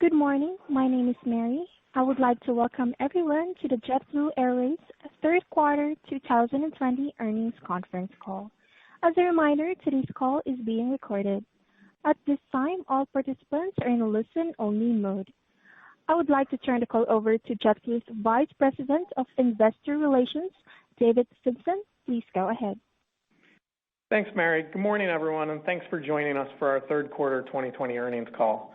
Good morning. My name is Mary. I would like to welcome everyone to the JetBlue Airways third quarter 2020 earnings conference call. As a reminder, today's call is being recorded. At this time, all participants are in a listen-only mode. I would like to turn the call over to JetBlue's Vice President of Investor Relations, David Simpson. Please go ahead. Thanks, Mary. Good morning, everyone, and thanks for joining us for our third quarter 2020 earnings call.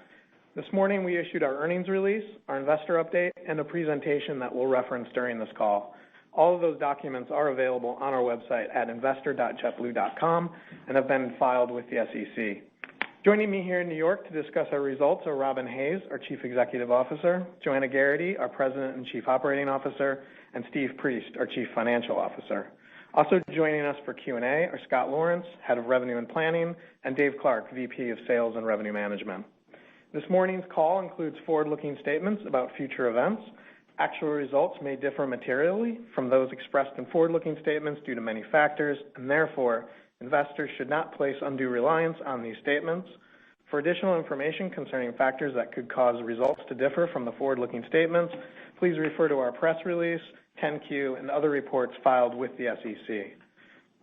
This morning, we issued our earnings release, our investor update, and a presentation that we'll reference during this call. All of those documents are available on our website at investor.jetblue.com and have been filed with the SEC. Joining me here in New York to discuss our results are Robin Hayes, our Chief Executive Officer, Joanna Geraghty, our President and Chief Operating Officer, and Steve Priest, our Chief Financial Officer. Also joining us for Q&A are Scott Lawrence, Head of Revenue and Planning, and Dave Clark, VP of Sales and Revenue Management. This morning's call includes forward-looking statements about future events. Actual results may differ materially from those expressed in forward-looking statements due to many factors, and therefore, investors should not place undue reliance on these statements. For additional information concerning factors that could cause results to differ from the forward-looking statements, please refer to our press release, 10-Q, and other reports filed with the SEC.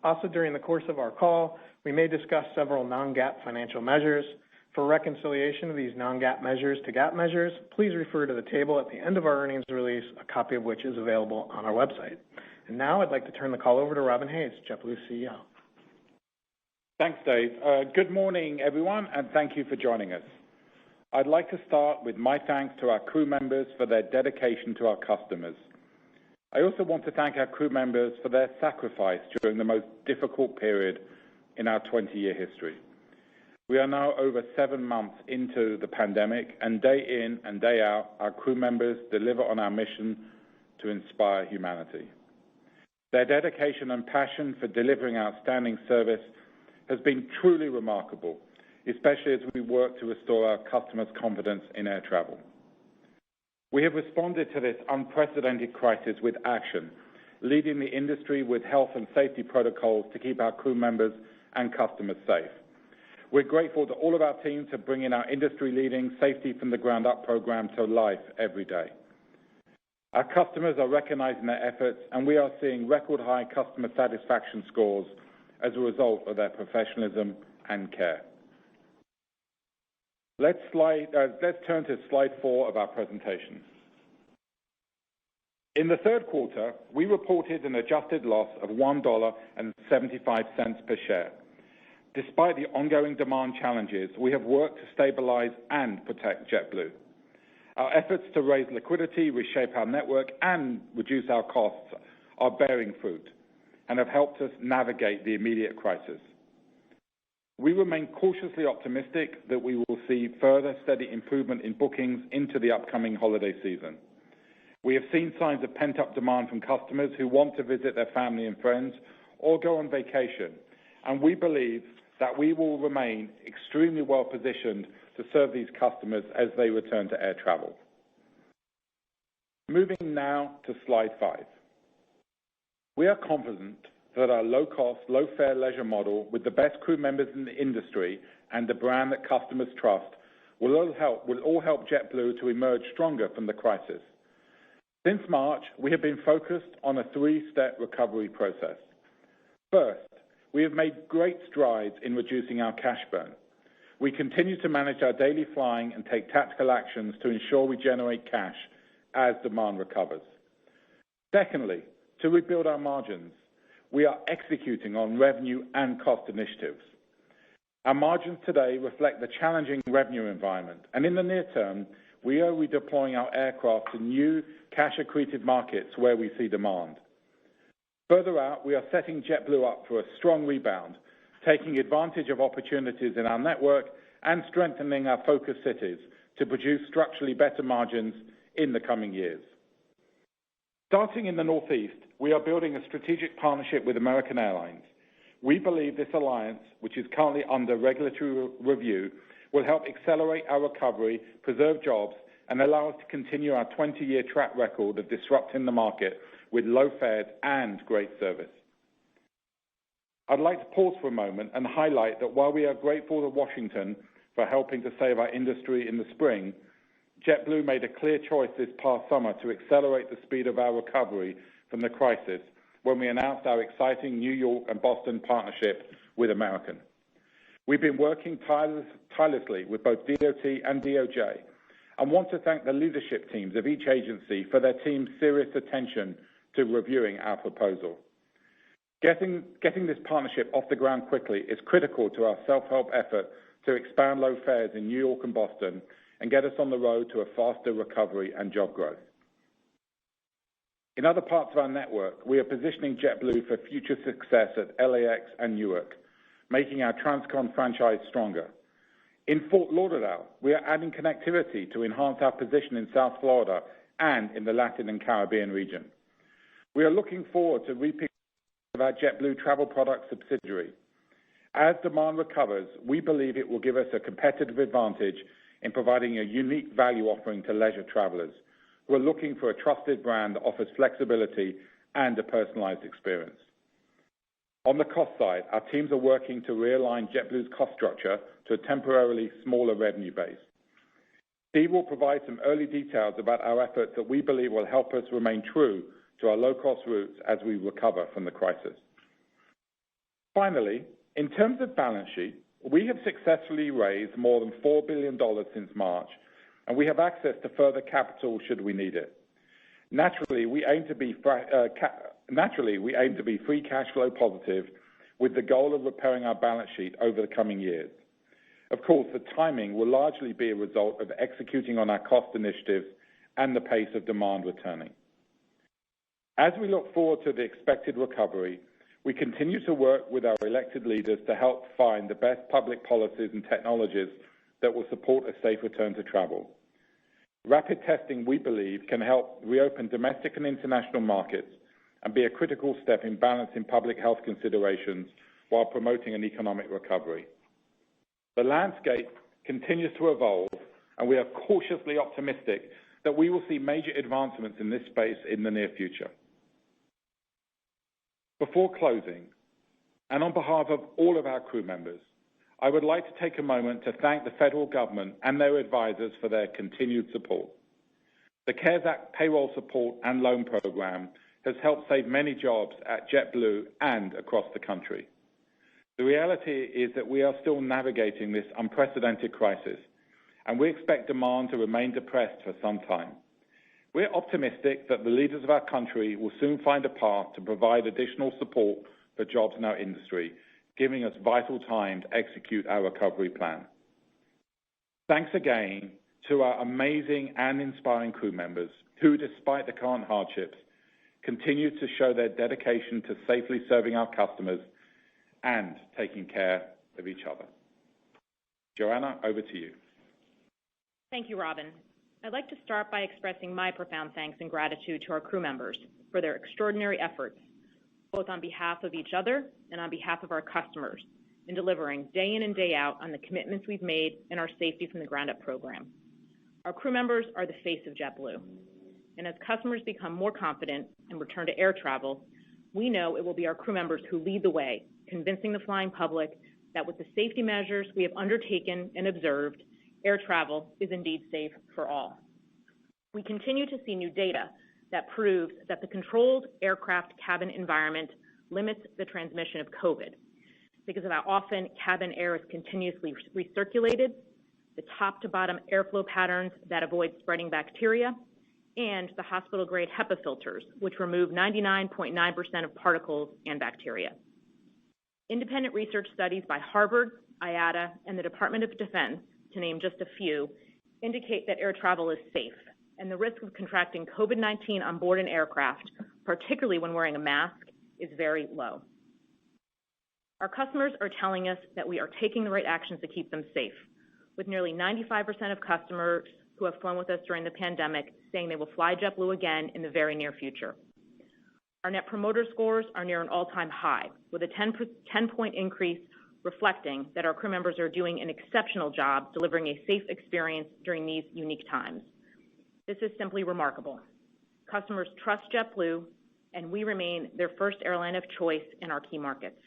Also, during the course of our call, we may discuss several non-GAAP financial measures. For reconciliation of these non-GAAP measures to GAAP measures, please refer to the table at the end of our earnings release, a copy of which is available on our website. And now I'd like to turn the call over to Robin Hayes, JetBlue's CEO. Thanks, Dave. Good morning, everyone, and thank you for joining us. I'd like to start with my thanks to our crew members for their dedication to our customers. I also want to thank our crew members for their sacrifice during the most difficult period in our 20-year history. We are now over 7 months into the pandemic, and day in and day out, our crew members deliver on our mission to inspire humanity. Their dedication and passion for delivering outstanding service has been truly remarkable, especially as we work to restore our customers' confidence in air travel. We have responded to this unprecedented crisis with action, leading the industry with health and safety protocols to keep our crew members and customers safe. We're grateful to all of our teams for bringing our industry-leading Safety from the Ground Up program to life every day. Our customers are recognizing their efforts, and we are seeing record-high customer satisfaction scores as a result of their professionalism and care. Let's turn to slide 4 of our presentation. In the third quarter, we reported an adjusted loss of $1.75 per share. Despite the ongoing demand challenges, we have worked to stabilize and protect JetBlue. Our efforts to raise liquidity, reshape our network, and reduce our costs are bearing fruit and have helped us navigate the immediate crisis. We remain cautiously optimistic that we will see further steady improvement in bookings into the upcoming holiday season. We have seen signs of pent-up demand from customers who want to visit their family and friends or go on vacation, and we believe that we will remain extremely well positioned to serve these customers as they return to air travel. Moving now to slide 5. We are confident that our low-cost, low-fare leisure model with the best crew members in the industry and the brand that customers trust will all help JetBlue to emerge stronger from the crisis. Since March, we have been focused on a 3-step recovery process. First, we have made great strides in reducing our cash burn. We continue to manage our daily flying and take tactical actions to ensure we generate cash as demand recovers. Secondly, to rebuild our margins, we are executing on revenue and cost initiatives. Our margins today reflect the challenging revenue environment, and in the near term, we are redeploying our aircraft to new cash-accretive markets where we see demand. Further out, we are setting JetBlue up for a strong rebound, taking advantage of opportunities in our network and strengthening our focus cities to produce structurally better margins in the coming years. Starting in the Northeast, we are building a strategic partnership with American Airlines. We believe this alliance, which is currently under regulatory review, will help accelerate our recovery, preserve jobs, and allow us to continue our 20-year track record of disrupting the market with low fares and great service. I'd like to pause for a moment and highlight that while we are grateful to Washington for helping to save our industry in the spring, JetBlue made a clear choice this past summer to accelerate the speed of our recovery from the crisis when we announced our exciting New York and Boston partnership with American. We've been working tirelessly with both DOT and DOJ and want to thank the leadership teams of each agency for their team's serious attention to reviewing our proposal. Getting this partnership off the ground quickly is critical to our self-help effort to expand low fares in New York and Boston and get us on the road to a faster recovery and job growth. In other parts of our network, we are positioning JetBlue for future success at LAX and Newark, making our Transcon franchise stronger. In Fort Lauderdale, we are adding connectivity to enhance our position in South Florida and in the Latin and Caribbean region. We are looking forward to repeat of our JetBlue travel product subsidiary. As demand recovers, we believe it will give us a competitive advantage in providing a unique value offering to leisure travelers who are looking for a trusted brand that offers flexibility and a personalized experience. On the cost side, our teams are working to realign JetBlue's cost structure to a temporarily smaller revenue base. Steve will provide some early details about our efforts that we believe will help us remain true to our low-cost routes as we recover from the crisis. Finally, in terms of balance sheet, we have successfully raised more than $4 billion since March, and we have access to further capital should we need it. Naturally, we aim to be free cash flow positive with the goal of repairing our balance sheet over the coming years. Of course, the timing will largely be a result of executing on our cost initiatives and the pace of demand returning. As we look forward to the expected recovery, we continue to work with our elected leaders to help find the best public policies and technologies that will support a safe return to travel. Rapid testing, we believe, can help reopen domestic and international markets and be a critical step in balancing public health considerations while promoting an economic recovery. The landscape continues to evolve, and we are cautiously optimistic that we will see major advancements in this space in the near future. Before closing, and on behalf of all of our crew members, I would like to take a moment to thank the federal government and their advisors for their continued support. The CARES Act payroll support and loan program has helped save many jobs at JetBlue and across the country. The reality is that we are still navigating this unprecedented crisis, and we expect demand to remain depressed for some time. We're optimistic that the leaders of our country will soon find a path to provide additional support for jobs in our industry, giving us vital time to execute our recovery plan. Thanks again to our amazing and inspiring crew members who, despite the current hardships, continue to show their dedication to safely serving our customers and taking care of each other. Joanna, over to you. Thank you, Robin. I'd like to start by expressing my profound thanks and gratitude to our crew members for their extraordinary efforts, both on behalf of each other and on behalf of our customers, in delivering day in and day out on the commitments we've made in our Safety from the Ground Up program. Our crew members are the face of JetBlue, and as customers become more confident and return to air travel, we know it will be our crew members who lead the way, convincing the flying public that with the safety measures we have undertaken and observed, air travel is indeed safe for all. We continue to see new data that proves that the controlled aircraft cabin environment limits the transmission of COVID because of how often cabin air is continuously recirculated, the top to bottom airflow patterns that avoid spreading bacteria, and the hospital-grade HEPA filters, which remove 99.9% of particles and bacteria. Independent research studies by Harvard, IATA, and the Department of Defense, to name just a few, indicate that air travel is safe, and the risk of contracting COVID-19 on board an aircraft, particularly when wearing a mask, is very low. Our customers are telling us that we are taking the right actions to keep them safe, with nearly 95% of customers who have flown with us during the pandemic saying they will fly JetBlue again in the very near future. Our Net Promoter Scores are near an all-time high, with a 10-point increase reflecting that our crew members are doing an exceptional job delivering a safe experience during these unique times. This is simply remarkable. Customers trust JetBlue, and we remain their first airline of choice in our key markets.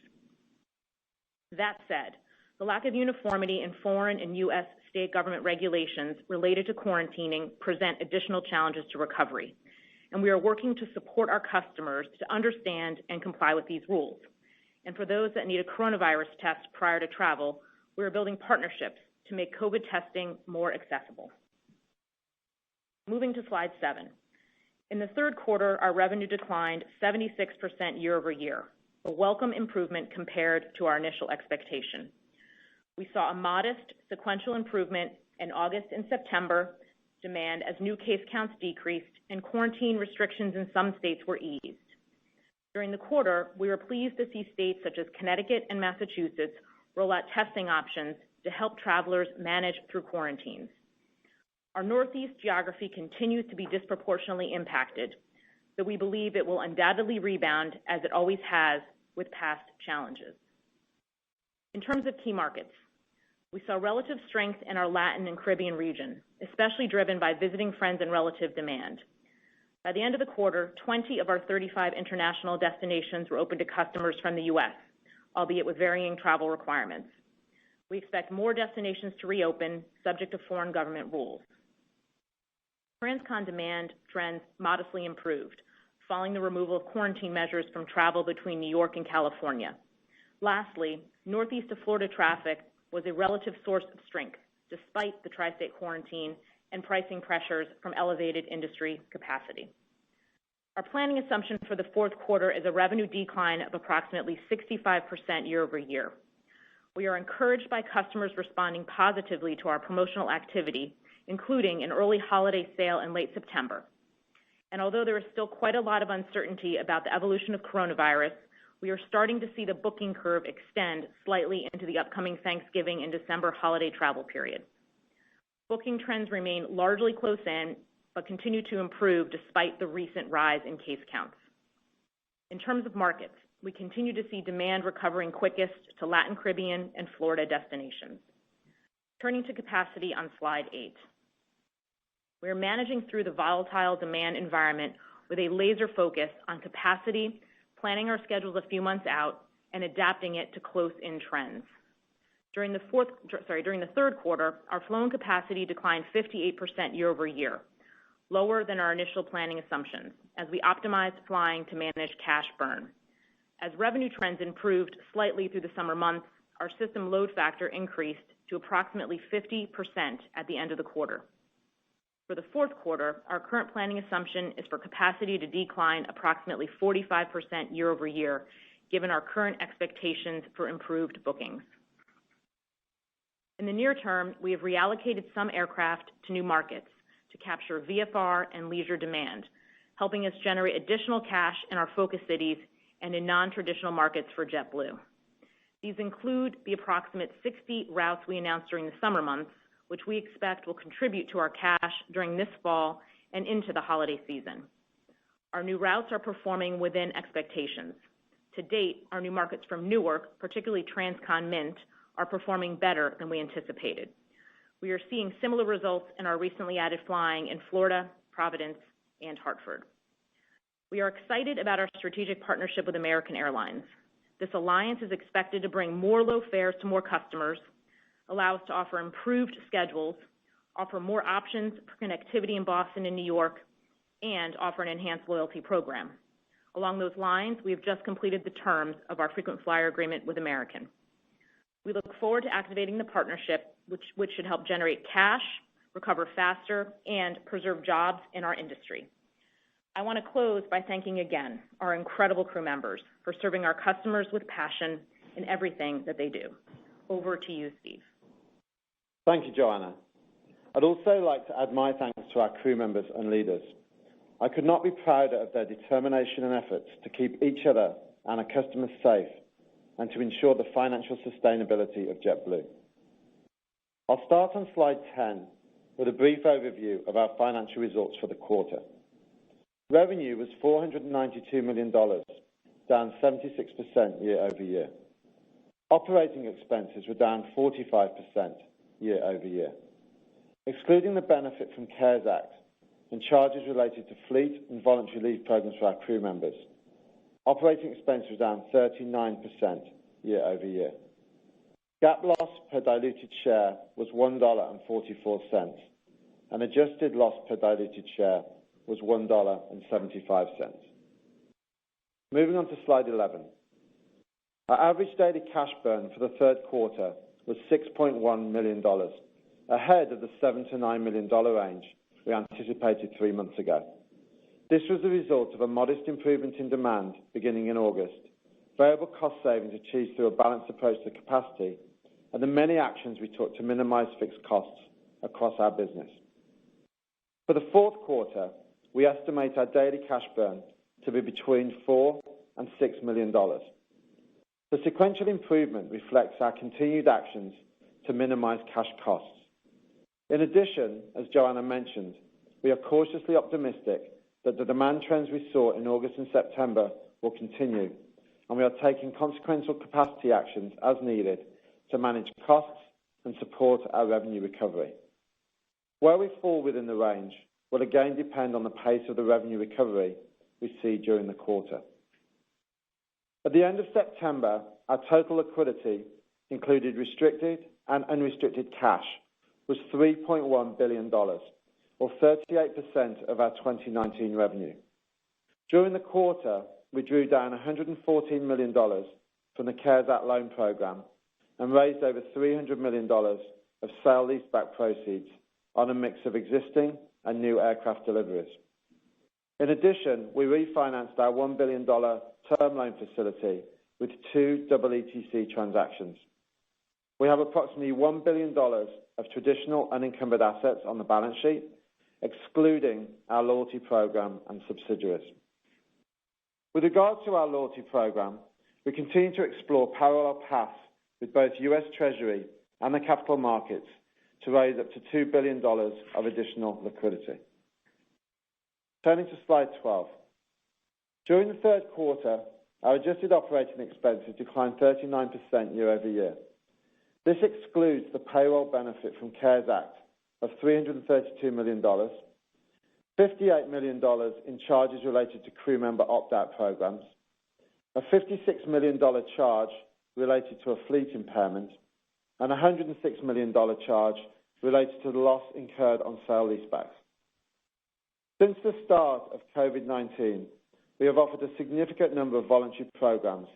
That said, the lack of uniformity in foreign and U.S. state government regulations related to quarantining present additional challenges to recovery, and we are working to support our customers to understand and comply with these rules. And for those that need a coronavirus test prior to travel, we are building partnerships to make COVID testing more accessible. Moving to slide 7. In the third quarter, our revenue declined 76% year over year, a welcome improvement compared to our initial expectation. We saw a modest sequential improvement in August and September demand as new case counts decreased and quarantine restrictions in some states were eased. During the quarter, we were pleased to see states such as Connecticut and Massachusetts roll out testing options to help travelers manage through quarantines. Our Northeast geography continues to be disproportionately impacted, but we believe it will undoubtedly rebound as it always has with past challenges. In terms of key markets, we saw relative strength in our Latin and Caribbean region, especially driven by visiting friends and relative demand. By the end of the quarter, 20 of our 35 international destinations were open to customers from the U.S., albeit with varying travel requirements. We expect more destinations to reopen, subject to foreign government rules. Transcon demand trends modestly improved, following the removal of quarantine measures from travel between New York and California. Lastly, northeast of Florida traffic was a relative source of strength, despite the tri-state quarantine and pricing pressures from elevated industry capacity. Our planning assumption for the fourth quarter is a revenue decline of approximately 65% year over year. We are encouraged by customers responding positively to our promotional activity, including an early holiday sale in late September. And although there is still quite a lot of uncertainty about the evolution of coronavirus, we are starting to see the booking curve extend slightly into the upcoming Thanksgiving and December holiday travel period. Booking trends remain largely close in, but continue to improve despite the recent rise in case counts. In terms of markets, we continue to see demand recovering quickest to Latin, Caribbean, and Florida destinations. Turning to capacity on slide 8. We are managing through the volatile demand environment with a laser focus on capacity, planning our schedules a few months out, and adapting it to close-in trends. During the third quarter, our flown capacity declined 58% year over year, lower than our initial planning assumptions, as we optimized flying to manage cash burn. As revenue trends improved slightly through the summer months, our system load factor increased to approximately 50% at the end of the quarter. For the fourth quarter, our current planning assumption is for capacity to decline approximately 45% year over year, given our current expectations for improved bookings. In the near term, we have reallocated some aircraft to new markets to capture VFR and leisure demand, helping us generate additional cash in our focus cities and in non-traditional markets for JetBlue. These include the approximate 60 routes we announced during the summer months, which we expect will contribute to our cash during this fall and into the holiday season. Our new routes are performing within expectations. To date, our new markets from Newark, particularly Transcon Mint, are performing better than we anticipated. We are seeing similar results in our recently added flying in Florida, Providence, and Hartford. We are excited about our strategic partnership with American Airlines. This alliance is expected to bring more low fares to more customers, allow us to offer improved schedules, offer more options for connectivity in Boston and New York, and offer an enhanced loyalty program. Along those lines, we have just completed the terms of our frequent flyer agreement with American. We look forward to activating the partnership, which should help generate cash, recover faster, and preserve jobs in our industry. I want to close by thanking again our incredible crew members for serving our customers with passion in everything that they do. Over to you, Steve. Thank you, Joanna. I'd also like to add my thanks to our crew members and leaders. I could not be prouder of their determination and efforts to keep each other and our customers safe and to ensure the financial sustainability of JetBlue. I'll start on slide 10 with a brief overview of our financial results for the quarter. Revenue was $492 million, down 76% year over year. Operating expenses were down 45% year over year. Excluding the benefit from CARES Act and charges related to fleet and voluntary leave programs for our crew members, operating expenses were down 39% year over year. GAAP loss per diluted share was $1.44, and adjusted loss per diluted share was $1.75. Moving on to slide 11. Our average daily cash burn for the third quarter was $6.1 million, ahead of the $7 to $9 million range we anticipated 3 months ago. This was the result of a modest improvement in demand beginning in August, variable cost savings achieved through a balanced approach to capacity, and the many actions we took to minimize fixed costs across our business. For the fourth quarter, we estimate our daily cash burn to be between $4 and $6 million. The sequential improvement reflects our continued actions to minimize cash costs. In addition, as Joanna mentioned, we are cautiously optimistic that the demand trends we saw in August and September will continue, and we are taking consequential capacity actions as needed to manage costs and support our revenue recovery. Where we fall within the range will again depend on the pace of the revenue recovery we see during the quarter. At the end of September, our total liquidity, included restricted and unrestricted cash, was $3.1 billion, or 38% of our 2019 revenue. During the quarter, we drew down $114 million from the CARES Act loan program and raised over $300 million of sale-leaseback proceeds on a mix of existing and new aircraft deliveries. In addition, we refinanced our $1 billion term loan facility with 2 EETC transactions. We have approximately $1 billion of traditional unencumbered assets on the balance sheet, excluding our loyalty program and subsidiaries. With regards to our loyalty program, we continue to explore parallel paths with both U.S. Treasury and the capital markets to raise up to $2 billion of additional liquidity. Turning to slide 12. During the third quarter, our adjusted operating expenses declined 39% year over year. This excludes the payroll benefit from CARES Act of $332 million, $58 million in charges related to crew member opt-out programs, a $56 million charge related to a fleet impairment, and a $106 million charge related to the loss incurred on sale-leasebacks. Since the start of COVID-19, we have offered a significant number of voluntary programs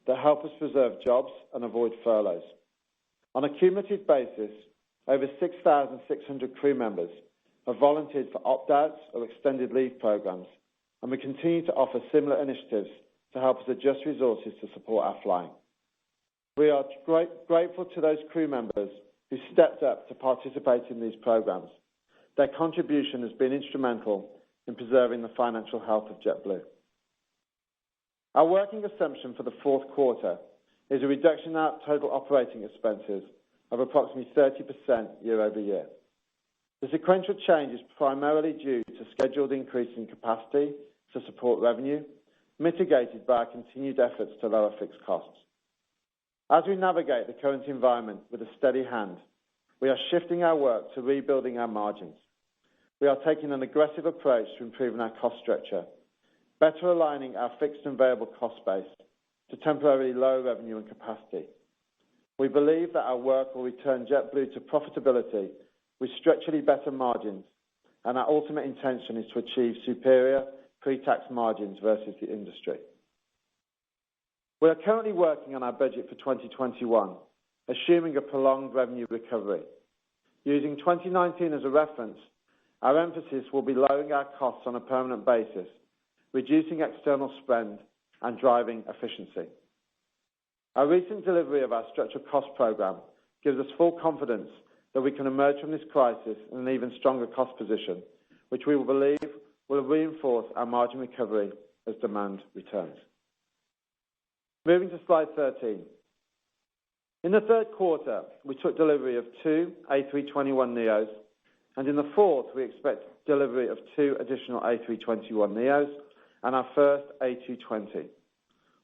that help us preserve jobs and avoid furloughs. On a cumulative basis, over 6,600 crew members have volunteered for opt-outs or extended leave programs, and we continue to offer similar initiatives to help us adjust resources to support our flying. We are grateful to those crew members who stepped up to participate in these programs. Their contribution has been instrumental in preserving the financial health of JetBlue. Our working assumption for the fourth quarter is a reduction in our total operating expenses of approximately 30% year over year. The sequential change is primarily due to scheduled increase in capacity to support revenue, mitigated by our continued efforts to lower fixed costs. As we navigate the current environment with a steady hand, we are shifting our work to rebuilding our margins. We are taking an aggressive approach to improving our cost structure, better aligning our fixed and variable cost base to temporarily lower revenue and capacity. We believe that our work will return JetBlue to profitability with structurally better margins, and our ultimate intention is to achieve superior pre-tax margins versus the industry. We are currently working on our budget for 2021, assuming a prolonged revenue recovery. Using 2019 as a reference, our emphasis will be lowering our costs on a permanent basis, reducing external spend, and driving efficiency. Our recent delivery of our structural cost program gives us full confidence that we can emerge from this crisis in an even stronger cost position, which we believe will reinforce our margin recovery as demand returns. Moving to slide 13. In the third quarter, we took delivery of 2 A321neos, and in the fourth, we expect delivery of 2 additional A321neos and our first A220.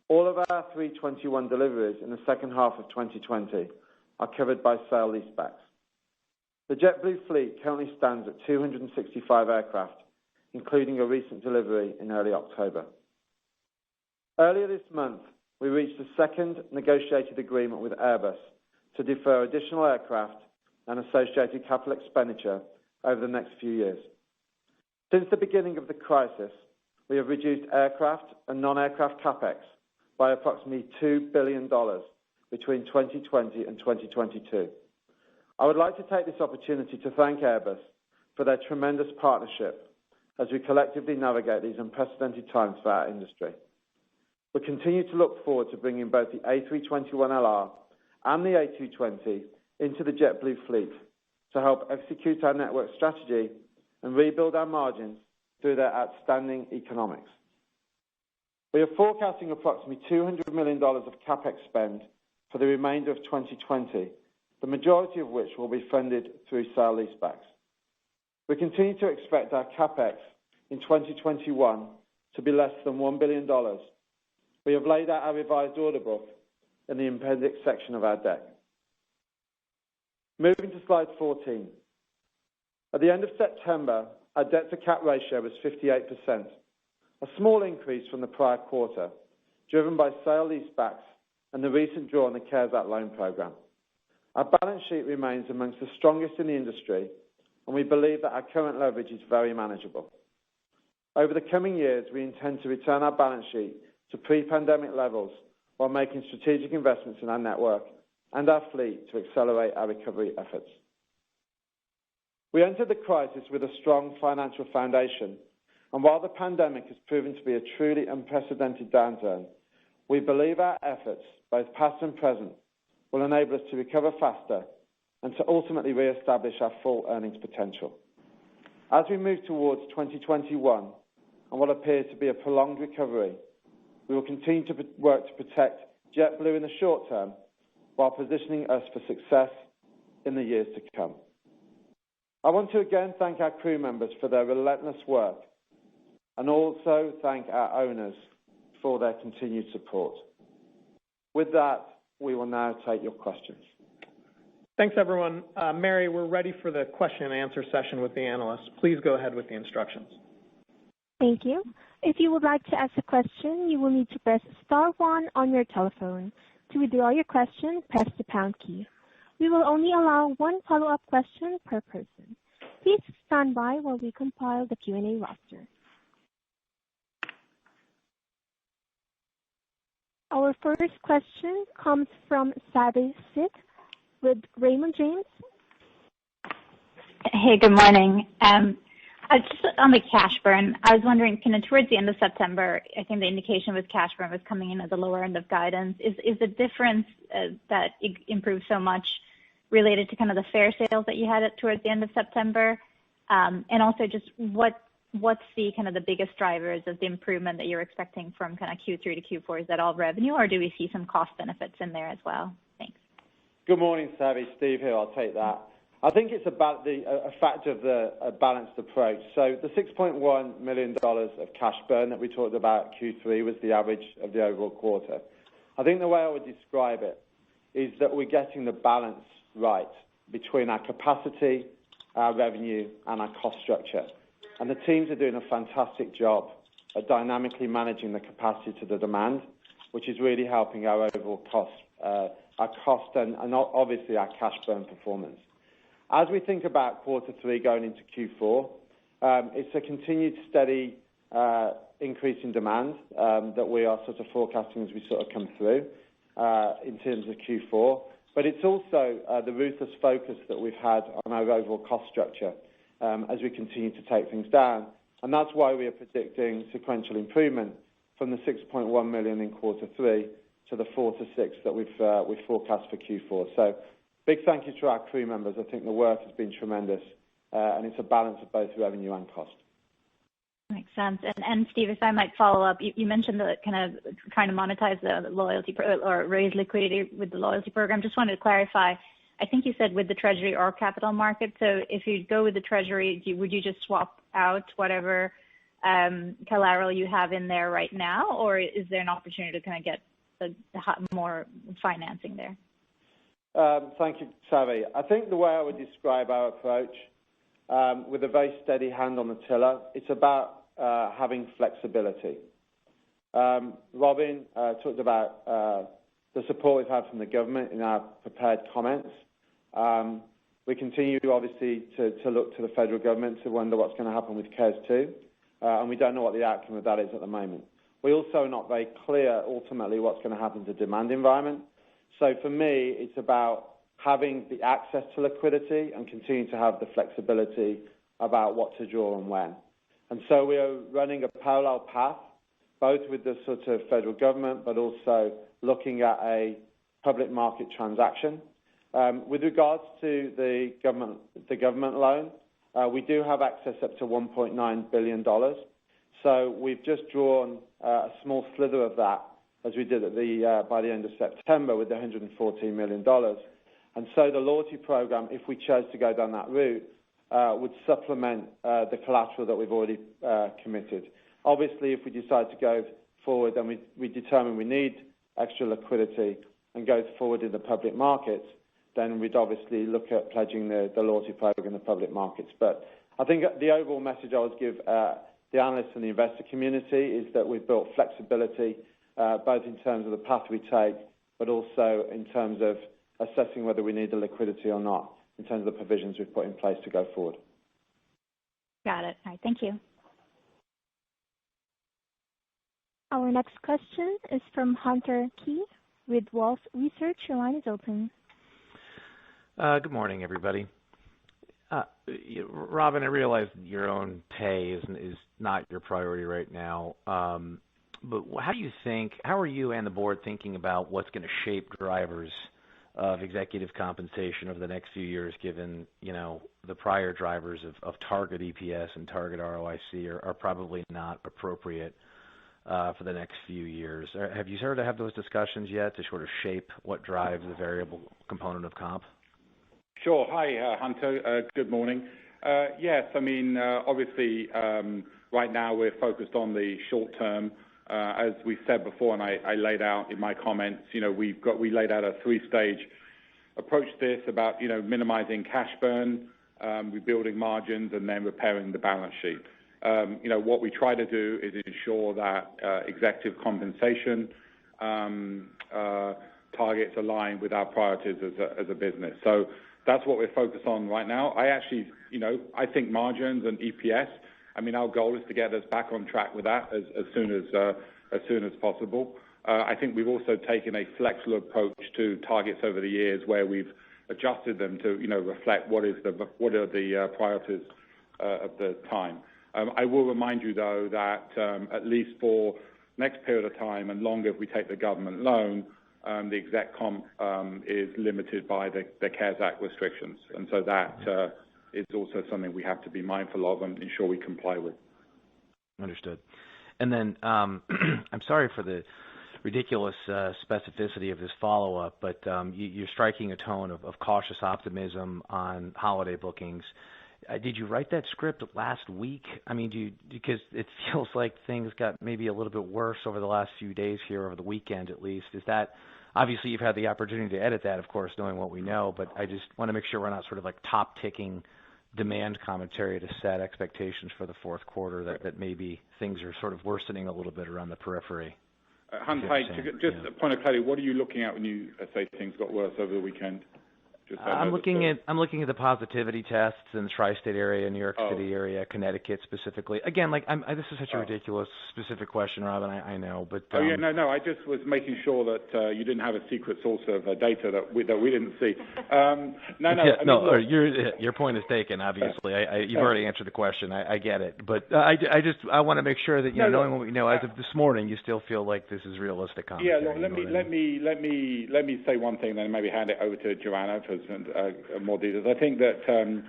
All of our 321 deliveries in the second half of 2020 are covered by sale-leasebacks. The JetBlue fleet currently stands at 265 aircraft, including a recent delivery in early October. Earlier this month, we reached a second negotiated agreement with Airbus to defer additional aircraft and associated capital expenditure over the next few years. Since the beginning of the crisis, we have reduced aircraft and non-aircraft CapEx by approximately $2 billion between 2020 and 2022. I would like to take this opportunity to thank Airbus for their tremendous partnership as we collectively navigate these unprecedented times for our industry. We continue to look forward to bringing both the A321LR and the A220 into the JetBlue fleet to help execute our network strategy and rebuild our margins through their outstanding economics. We are forecasting approximately $200 million of CapEx spend for the remainder of 2020, the majority of which will be funded through sale-leasebacks. We continue to expect our CapEx in 2021 to be less than $1 billion. We have laid out our revised order book in the appendix section of our deck. Moving to slide 14. At the end of September, our debt-to-cap ratio was 58%, a small increase from the prior quarter, driven by sale-leasebacks and the recent draw on the CARES Act loan program. Our balance sheet remains amongst the strongest in the industry, and we believe that our current leverage is very manageable. Over the coming years, we intend to return our balance sheet to pre-pandemic levels while making strategic investments in our network and our fleet to accelerate our recovery efforts. We entered the crisis with a strong financial foundation, and while the pandemic has proven to be a truly unprecedented downturn, we believe our efforts, both past and present, will enable us to recover faster and to ultimately re-establish our full earnings potential. As we move towards 2021 and what appears to be a prolonged recovery, we will continue to work to protect JetBlue in the short term while positioning us for success in the years to come. I want to again thank our crew members for their relentless work and also thank our owners for their continued support. With that, we will now take your questions. Thanks, everyone. Mary, we're ready for the question and answer session with the analysts. Please go ahead with the instructions. Thank you. If you would like to ask a question, you will need to press star 1 on your telephone. To withdraw your question, press the pound key. We will only allow one follow-up question per person. Please stand by while we compile the Q&A roster. Our first question comes from Savi Syth with Raymond James. Hey, good morning. Just on the cash burn, I was wondering, towards the end of September, I think the indication was cash burn was coming in at the lower end of guidance. Is the difference that it improved so much related to kind of the fare sales that you had towards the end of September? And also just what's the kind of the biggest drivers of the improvement that you're expecting from kind of Q3 to Q4? Is that all revenue, or do we see some cost benefits in there as well? Thanks. Good morning, Savi. Steve here. I'll take that. I think it's about a fact of the balanced approach. So the $6.1 million of cash burn that we talked about Q3 was the average of the overall quarter. I think the way I would describe it is that we're getting the balance right between our capacity, our revenue, and our cost structure. And the teams are doing a fantastic job at dynamically managing the capacity to the demand, which is really helping our overall cost, and obviously our cash burn performance. As we think about quarter 3 going into Q4, it's a continued steady increase in demand that we are sort of forecasting as we sort of come through in terms of Q4. But it's also the ruthless focus that we've had on our overall cost structure as we continue to take things down. And that's why we are predicting sequential improvement from the $6.1 million in quarter 3 to the 4 to 6 that we've forecast for Q4. So big thank you to our crew members. I think the work has been tremendous, and it's a balance of both revenue and cost. Makes sense. And Steve, if I might follow up, you mentioned the kind of trying to monetize the loyalty or raise liquidity with the loyalty program. Just wanted to clarify. I think you said with the Treasury or capital market. So if you go with the Treasury, would you just swap out whatever collateral you have in there right now, or is there an opportunity to kind of get more financing there? Thank you, Savi. I think the way I would describe our approach, with a very steady hand on the tiller, it's about having flexibility. Robin talked about the support we've had from the government in our prepared comments. We continue, obviously, to look to the federal government to wonder what's going to happen with CARES 2, and we don't know what the outcome of that is at the moment. We also are not very clear, ultimately, what's going to happen to demand environment. So for me, it's about having the access to liquidity and continuing to have the flexibility about what to draw and when. And so we are running a parallel path, both with the sort of federal government, but also looking at a public market transaction. With regards to the government loan, we do have access up to $1.9 billion. So we've just drawn a small slither of that, as we did by the end of September with the $114 million. And so the loyalty program, if we chose to go down that route, would supplement the collateral that we've already committed. Obviously, if we decide to go forward and we determine we need extra liquidity and go forward in the public markets, then we'd obviously look at pledging the loyalty program in the public markets. But I think the overall message I would give the analysts and the investor community is that we've built flexibility, both in terms of the path we take, but also in terms of assessing whether we need the liquidity or not, in terms of the provisions we've put in place to go forward. Got it. All right, thank you. Our next question is from Hunter Keay with Wolfe Research. Your line is open. Good morning, everybody. Robin, I realize your own pay is not your priority right now, but how are you and the board thinking about what's going to shape drivers of executive compensation over the next few years, given, the prior drivers of target EPS and target ROIC are probably not appropriate for the next few years? Have you started to have those discussions yet to sort of shape what drives the variable component of comp? Sure. Hi, Hunter. Good morning. Yes, obviously, right now we're focused on the short term. As we said before, and I laid out in my comments, we laid out a three-stage approach to this about, minimizing cash burn, rebuilding margins, and then repairing the balance sheet. What we try to do is ensure that executive compensation targets align with our priorities as a business. So that's what we're focused on right now. I think margins and EPS, our goal is to get us back on track with that as soon as possible. I think we've also taken a flexible approach to targets over the years where we've adjusted them to, reflect what are the priorities of the time. I will remind you, though, that at least for next period of time and longer if we take the government loan, the exec comp is limited by the CARES Act restrictions. And so that is also something we have to be mindful of and ensure we comply with. Understood. And then I'm sorry for the ridiculous specificity of this follow-up, but you're striking a tone of cautious optimism on holiday bookings. Did you write that script last week? Because it feels like things got maybe a little bit worse over the last few days here, over the weekend at least. Is that, obviously you've had the opportunity to edit that, of course, knowing what we know, but I just want to make sure we're not sort of like top-ticking demand commentary to set expectations for the fourth quarter that maybe things are sort of worsening a little bit around the periphery. Hunter, just a point of clarity, what are you looking at when you say things got worse over the weekend? I'm looking at the positivity tests in the tri-state area, New York City area, Connecticut specifically. Again, this is such a ridiculous specific question, Robin. I know, but no. I just was making sure that you didn't have a secret source of data that we didn't see. Your point is taken. Obviously, you've already answered the question. I get it, but I want to make sure that knowing what we know as of this morning, you still feel like this is realistic commentary. Yeah, let me say one thing, then maybe hand it over to Joanna for more details. I think that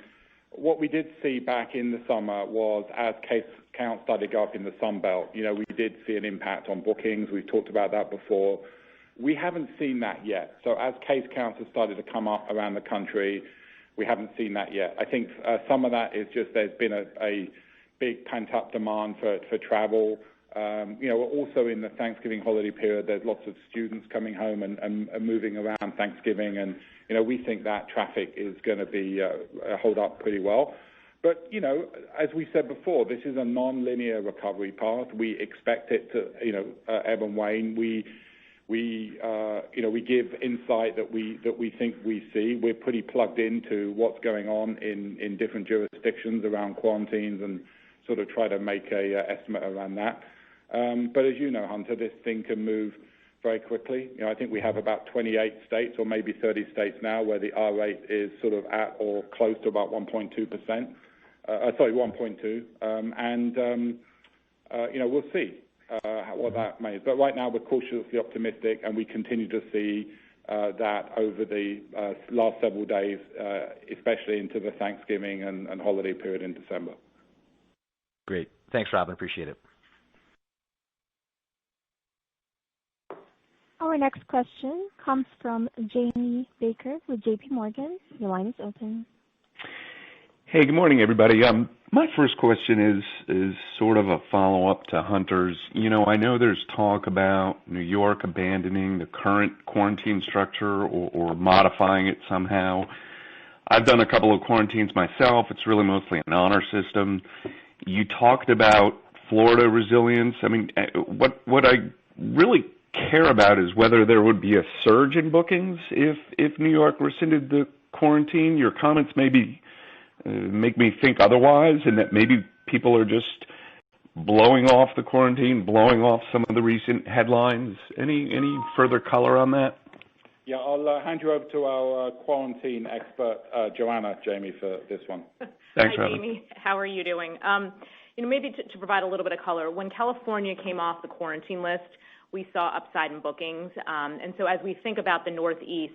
what we did see back in the summer was as case counts started to go up in the Sun Belt, we did see an impact on bookings. We've talked about that before. We haven't seen that yet. So as case counts have started to come up around the country, we haven't seen that yet. I think some of that is just there's been a big pent-up demand for travel. Also in the Thanksgiving holiday period, there's lots of students coming home and moving around Thanksgiving, and we think that traffic is going to be hold up pretty well. But as we said before, this is a non-linear recovery path. We expect it to ebb and wane. We give insight that we think we see. We're pretty plugged into what's going on in different jurisdictions around quarantines and sort of try to make a estimate around that. But as you know, Hunter, this thing can move very quickly. I think we have about 28 states or maybe 30 states now where the R rate is sort of at or close to about 1.2%. 1.2. We'll see what that means. But right now we're cautiously optimistic, and we continue to see that over the last several days, especially into the Thanksgiving and holiday period in December. Great. Thanks, Robin. Appreciate it. Our next question comes from Jamie Baker with JP Morgan. Your line is open. Hey, good morning, everybody. My first question is sort of a follow-up to Hunter's. I know there's talk about New York abandoning the current quarantine structure or modifying it somehow. I've done a couple of quarantines myself. It's really mostly an honor system. You talked about Florida resilience. I mean, what I really care about is whether there would be a surge in bookings if New York rescinded the quarantine. Your comments maybe make me think otherwise, and that maybe people are just blowing off the quarantine, blowing off some of the recent headlines. Any further color on that? Yeah, I'll hand you over to our quarantine expert, Joanna, Jamie, for this one. Thanks, Hi, Robin. Jamie. How are you doing? Maybe to provide a little bit of color, when California came off the quarantine list, we saw upside in bookings. And so as we think about the Northeast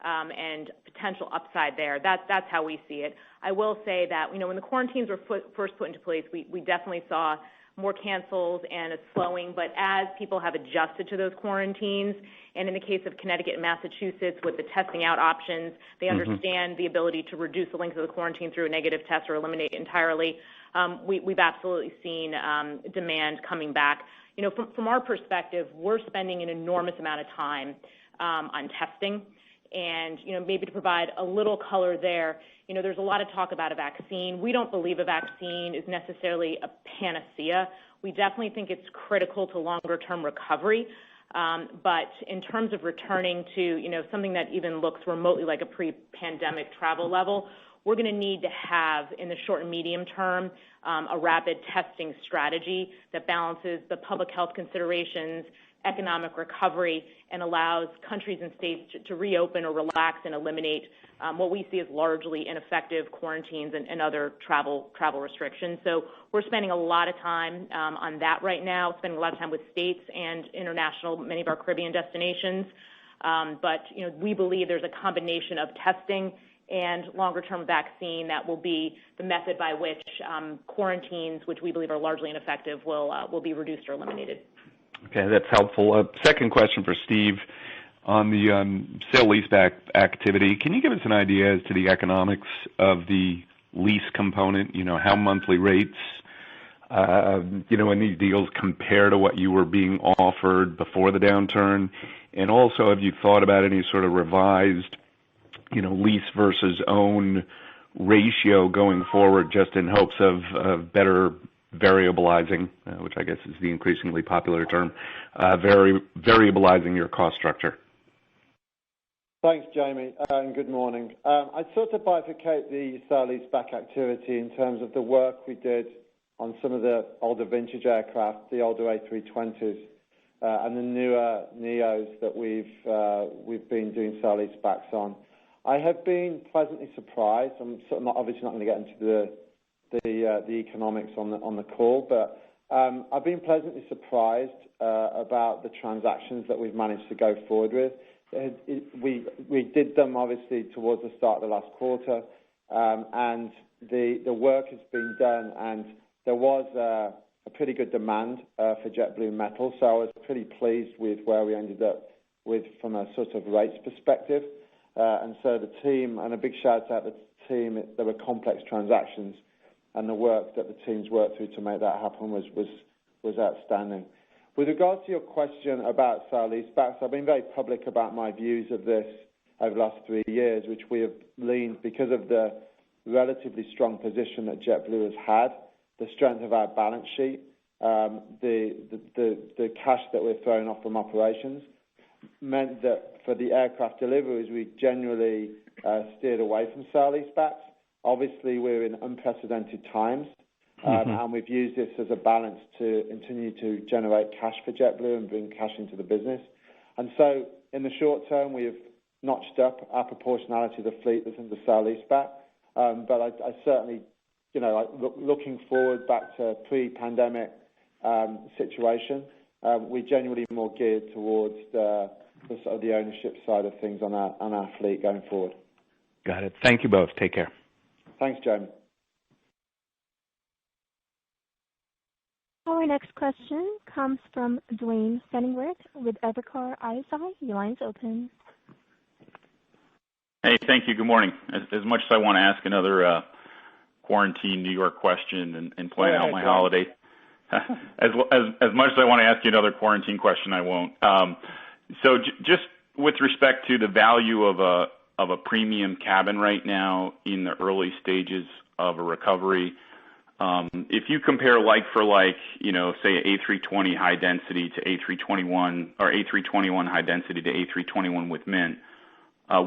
and potential upside there, that's how we see it. I will say that, when the quarantines were first put into place, we definitely saw more cancels and a slowing, but as people have adjusted to those quarantines, and in the case of Connecticut and Massachusetts with the testing out options, they understand the ability to reduce the length of the quarantine through a negative test or eliminate it entirely. We've absolutely seen demand coming back. From our perspective, we're spending an enormous amount of time on testing. And, maybe to provide a little color there, there's a lot of talk about a vaccine. We don't believe a vaccine is necessarily a panacea. We definitely think it's critical to longer-term recovery. But in terms of returning to, something that even looks remotely like a pre-pandemic travel level, we're going to need to have, in the short and medium term, a rapid testing strategy that balances the public health considerations, economic recovery, and allows countries and states to reopen or relax and eliminate what we see as largely ineffective quarantines and other travel restrictions. So we're spending a lot of time on that right now, spending a lot of time with states and international, many of our Caribbean destinations. But we believe there's a combination of testing and longer-term vaccine that will be the method by which quarantines, which we believe are largely ineffective, will be reduced or eliminated. Okay, that's helpful. Second question for Steve on the sale-leaseback activity. Can you give us an idea as to the economics of the lease component? How monthly rates, in these deals compare to what you were being offered before the downturn? And also, have you thought about any sort of revised, lease versus own ratio going forward, just in hopes of better variabilizing, which I guess is the increasingly popular term, variabilizing your cost structure? Thanks, Jamie, and good morning. I'd sort of bifurcate the sale-leaseback activity in terms of the work we did on some of the older vintage aircraft, the older A320s, and the newer NEOs that we've been doing sale-leasebacks on. I have been pleasantly surprised. I'm obviously not going to get into the economics on the call, but I've been pleasantly surprised about the transactions that we've managed to go forward with. We did them obviously towards the start of the last quarter, and the work has been done, and there was a pretty good demand for JetBlue metal, so I was pretty pleased with where we ended up with from a sort of rates perspective. And so the team, and a big shout out to the team, there were complex transactions, and the work that the teams worked through to make that happen was outstanding. With regards to your question about sale-leasebacks, I've been very public about my views of this over the last 3 years, which we have leaned because of the relatively strong position that JetBlue has had, the strength of our balance sheet, the cash that we're throwing off from operations. meant that for the aircraft deliveries, we generally steered away from sale-leasebacks. Obviously, we're in unprecedented times, and we've used this as a balance to continue to generate cash for JetBlue and bring cash into the business. And so in the short term, we have notched up our proportionality of the fleet that's under sale-leaseback. But I certainly, looking forward back to pre-pandemic situation, we're genuinely more geared towards the sort of the ownership side of things on our fleet going forward. Got it. Thank you both. Take care. Thanks, Jamie. Our next question comes from Duane Pfennigwerth with Evercore ISI. Your line's open. Hey, thank you. Good morning. As much as I want to ask another quarantine New York question and plan out my holiday, as much as I want to ask you another quarantine question, I won't. So just with respect to the value of a premium cabin right now in the early stages of a recovery, if you compare like for like, say A320 high density to A321 or A321 high density to A321 with Mint,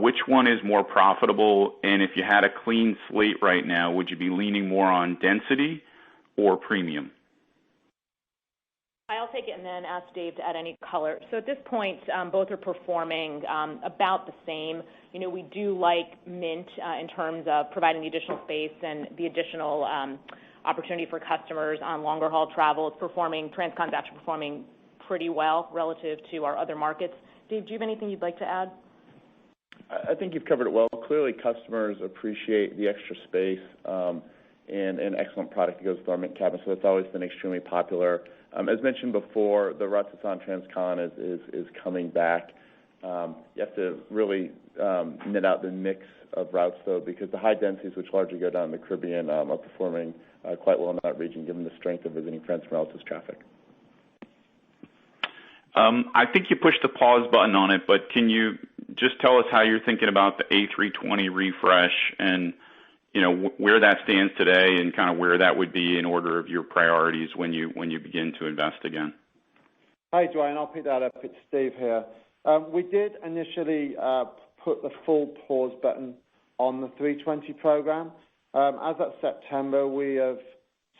which one is more profitable? And if you had a clean slate right now, would you be leaning more on density or premium? I'll take it and then ask Dave to add any color. So at this point, both are performing about the same. We do like Mint in terms of providing the additional space and the additional opportunity for customers on longer haul travel. It's performing, Transcon's actually performing pretty well relative to our other markets. Dave, do you have anything you'd like to add? I think you've covered it well. Clearly, customers appreciate the extra space and an excellent product that goes with our Mint cabin, so that's always been extremely popular. As mentioned before, the routes that's on Transcon is coming back. You have to really knit out the mix of routes, though, because the high densities, which largely go down the Caribbean, are performing quite well in that region, given the strength of visiting friends and relatives traffic. I think you pushed the pause button on it, but can you just tell us how you're thinking about the A320 refresh and where that stands today and kind of where that would be in order of your priorities when you begin to invest again? Hi, Duane. I'll pick that up. It's Steve here. We did initially put the full pause button on the 320 program. As of September, we have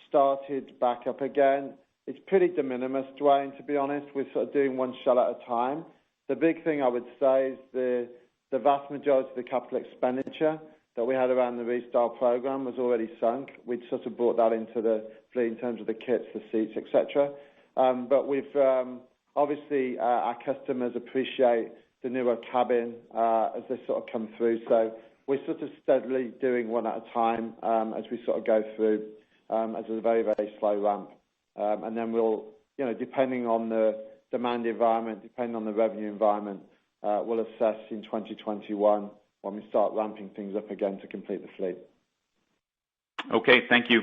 started back up again. It's pretty de minimis, Duane, to be honest. We're sort of doing one shell at a time. The big thing I would say is the vast majority of the capital expenditure that we had around the restart program was already sunk. We'd sort of brought that into the fleet in terms of the kits, the seats, etc. But we've obviously our customers appreciate the newer cabin as they sort of come through. So we're sort of steadily doing one at a time as we sort of go through as a very, very slow ramp. And then we'll, depending on the demand environment, depending on the revenue environment, we'll assess in 2021 when we start ramping things up again to complete the fleet. Okay, thank you.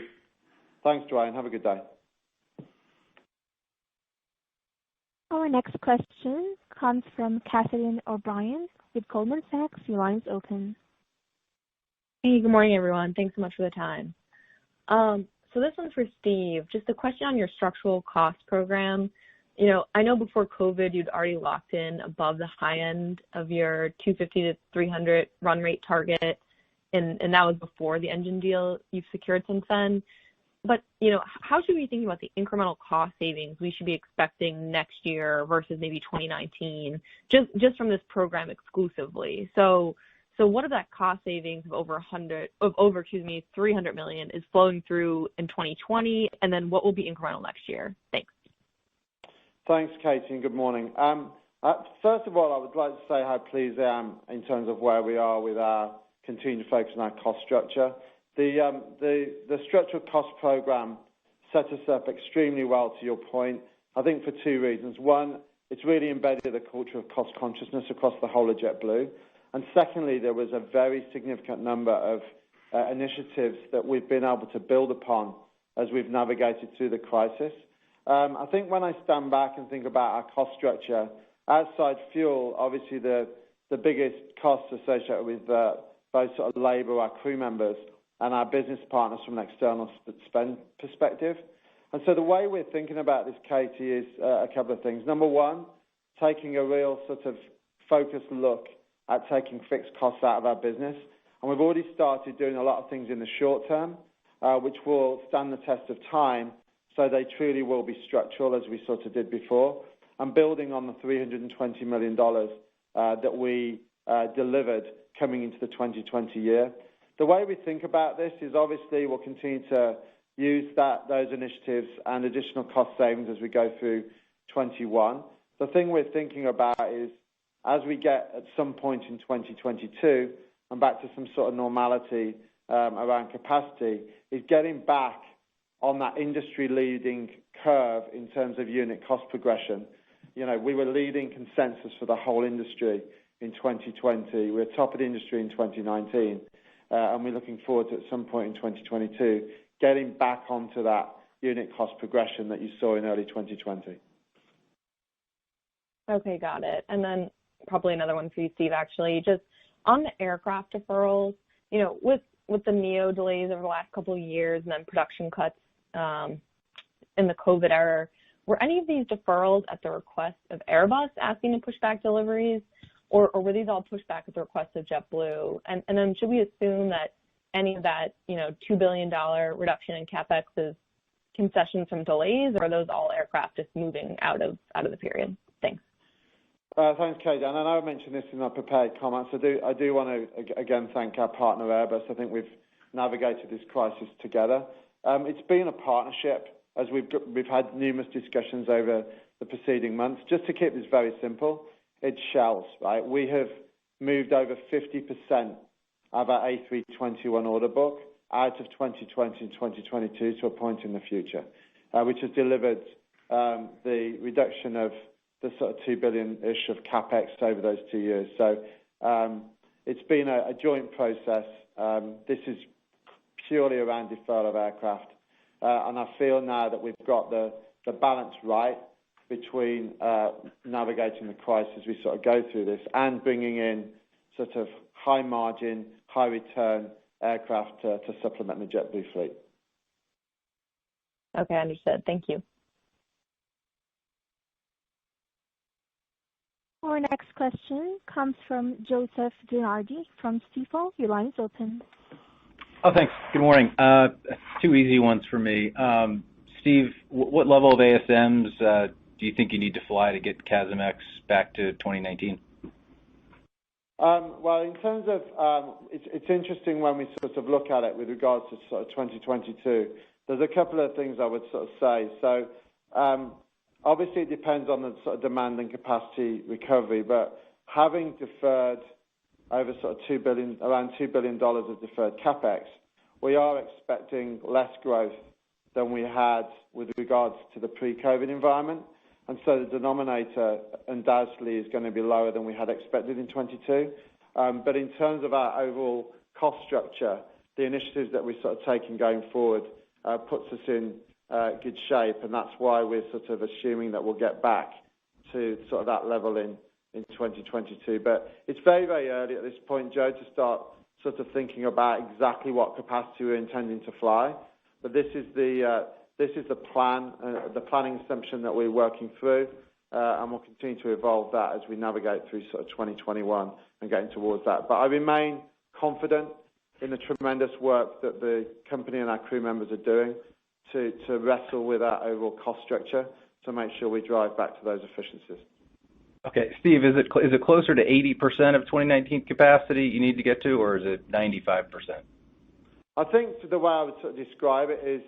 Thanks, Duane. Have a good day. Our next question comes from Catherine O'Brien with Goldman Sachs. Your line's open. Hey, good morning, everyone. Thanks so much for the time. So this one's for Steve. Just a question on your structural cost program. I know before COVID, you'd already locked in above the high end of your 250 to 300 run rate target, and that was before the engine deal you've secured since then. But, how should we be thinking about the incremental cost savings we should be expecting next year versus maybe 2019, just from this program exclusively? So what of that cost savings of over 300 million is flowing through in 2020, and then what will be incremental next year? Thanks. Thanks, Katie, and good morning. First of all, I would like to say how pleased I am in terms of where we are with our continued focus on our cost structure. The structural cost program set us up extremely well, to your point, I think for two reasons. One, it's really embedded a culture of cost consciousness across the whole of JetBlue. And secondly, there was a very significant number of initiatives that we've been able to build upon as we've navigated through the crisis. I think when I stand back and think about our cost structure, outside fuel, obviously the biggest costs associated with both sort of labour, our crew members, and our business partners from an external spend perspective. And so the way we're thinking about this, Katie, is a couple of things. Number one, taking a real sort of focused look at taking fixed costs out of our business. And we've already started doing a lot of things in the short term, which will stand the test of time, so they truly will be structural, as we sort of did before, and building on the $320 million that we delivered coming into the 2020 year. The way we think about this is obviously we'll continue to use those initiatives and additional cost savings as we go through 21. The thing we're thinking about is, as we get at some point in 2022 and back to some sort of normality around capacity, is getting back on that industry-leading curve in terms of unit cost progression. You know, we were leading consensus for the whole industry in 2020. We're top of the industry in 2019, and we're looking forward to, at some point in 2022, getting back onto that unit cost progression that you saw in early 2020. Okay, got it. And then probably another one for you, Steve, actually. Just on the aircraft deferrals, you know, with the NEO delays over the last couple of years and then production cuts in the COVID era, were any of these deferrals at the request of Airbus asking to push back deliveries, or were these all pushed back at the request of JetBlue? And then should we assume that any of that, you know, $2 billion reduction in CapEx is concessions from delays, or are those all aircraft just moving out of the period? Thanks. Thanks, Katie. And I know I mentioned this in my prepared comments. I do want to again thank our partner Airbus. I think we've navigated this crisis together. It's been a partnership, as we've had numerous discussions over the preceding months. Just to keep this very simple, it's shells, right? We have moved over 50% of our A321 order book out of 2020 and 2022 to a point in the future, which has delivered the reduction of the sort of $2 billion-ish of CapEx over those 2 years. So it's been a joint process. This is purely around deferral of aircraft. And I feel now that we've got the balance right between navigating the crisis as we sort of go through this and bringing in sort of high margin, high return aircraft to supplement the JetBlue fleet. Okay, understood. Thank you. Our next question comes from Joseph DeNardi from Stifel. Your line is open. Oh, thanks. Good morning. Two easy ones for me. Steve, what level of ASMs do you think you need to fly to get CASM-ex back to 2019? Well, in terms of, it's interesting when we sort of look at it with regards to sort of 2022. There's a couple of things I would sort of say. So, obviously it depends on the sort of demand and capacity recovery, but having deferred over sort of around $2 billion of deferred CapEx, we are expecting less growth than we had with regards to the pre-COVID environment. And so the denominator undoubtedly is going to be lower than we had expected in 22. But in terms of our overall cost structure, the initiatives that we're sort of taking going forward puts us in good shape. And that's why we're sort of assuming that we'll get back to sort of that level in 2022. But it's very, very early at this point, Joe, to start sort of thinking about exactly what capacity we're intending to fly. But this is the plan, the planning assumption that we're working through, and we'll continue to evolve that as we navigate through sort of 2021 and getting towards that. But I remain confident in the tremendous work that the company and our crew members are doing to wrestle with our overall cost structure to make sure we drive back to those efficiencies. Okay, Steve, is it closer to 80% of 2019 capacity you need to get to, or is it 95%? I think the way I would sort of describe it is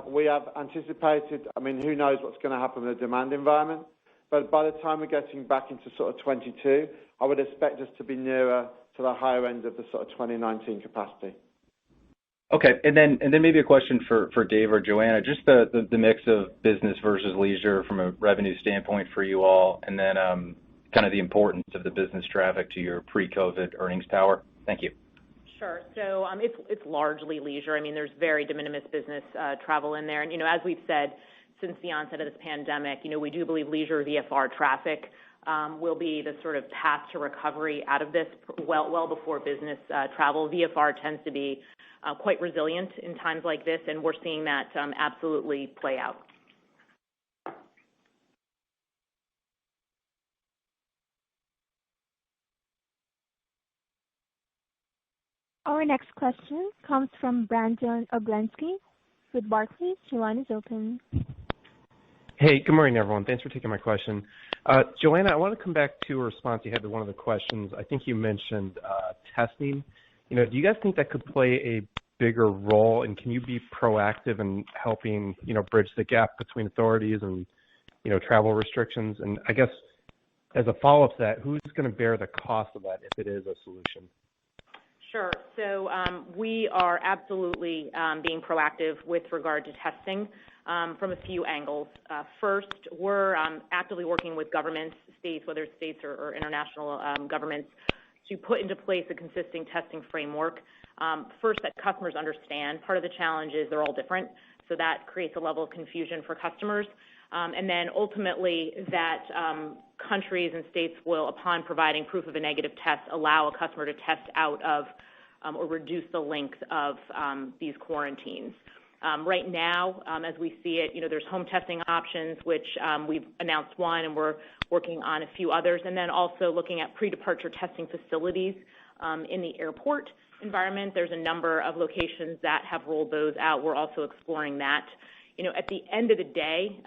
we have anticipated, I mean, who knows what's going to happen in the demand environment, but by the time we're getting back into sort of 22, I would expect us to be nearer to the higher end of the sort of 2019 capacity. Okay, and then maybe a question for Dave or Joanna, just the mix of business versus leisure from a revenue standpoint for you all, and then kind of the importance of the business traffic to your pre-COVID earnings power. Thank you. Sure. So it's largely leisure. I mean, there's very de minimis business travel in there. And, you know, as we've said since the onset of this pandemic, you know, we do believe leisure VFR traffic will be the sort of path to recovery out of this well before business travel. VFR tends to be quite resilient in times like this, and we're seeing that absolutely play out. Our next question comes from Brandon Oglenski with Barclays. Your line is open. Hey, good morning, everyone. Thanks for taking my question. Joanna, I want to come back to a response you had to one of the questions. I think you mentioned testing. Do you guys think that could play a bigger role, and can you be proactive in helping, bridge the gap between authorities and, travel restrictions? And I guess as a follow-up to that, who's going to bear the cost of that if it is a solution? Sure. So we are absolutely being proactive with regard to testing from a few angles. First, we're actively working with governments, states, whether it's states or international governments, to put into place a consistent testing framework. First, that customers understand. Part of the challenge is they're all different, so that creates a level of confusion for customers. And then ultimately that countries and states will, upon providing proof of a negative test, allow a customer to test out of or reduce the length of these quarantines. Right now, as we see it, there's home testing options, which we've announced one, and we're working on a few others, and then also looking at pre-departure testing facilities in the airport environment. There's a number of locations that have rolled those out. We're also exploring that. At the end of the day,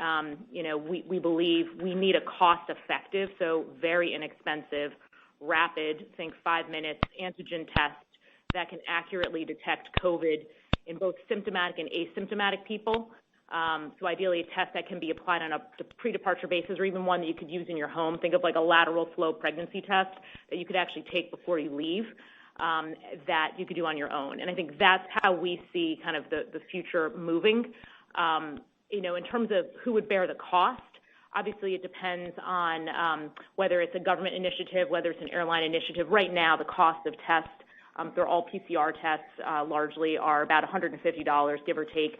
we believe we need a cost-effective, so very inexpensive, rapid, think 5 minutes, antigen test that can accurately detect COVID in both symptomatic and asymptomatic people. So ideally a test that can be applied on a pre-departure basis, or even one that you could use in your home. Think of like a lateral flow pregnancy test that you could actually take before you leave, that you could do on your own. And I think that's how we see kind of the future moving. In terms of who would bear the cost, obviously it depends on whether it's a government initiative, whether it's an airline initiative. Right now, the cost of tests, they're all PCR tests, largely are about $150, give or take.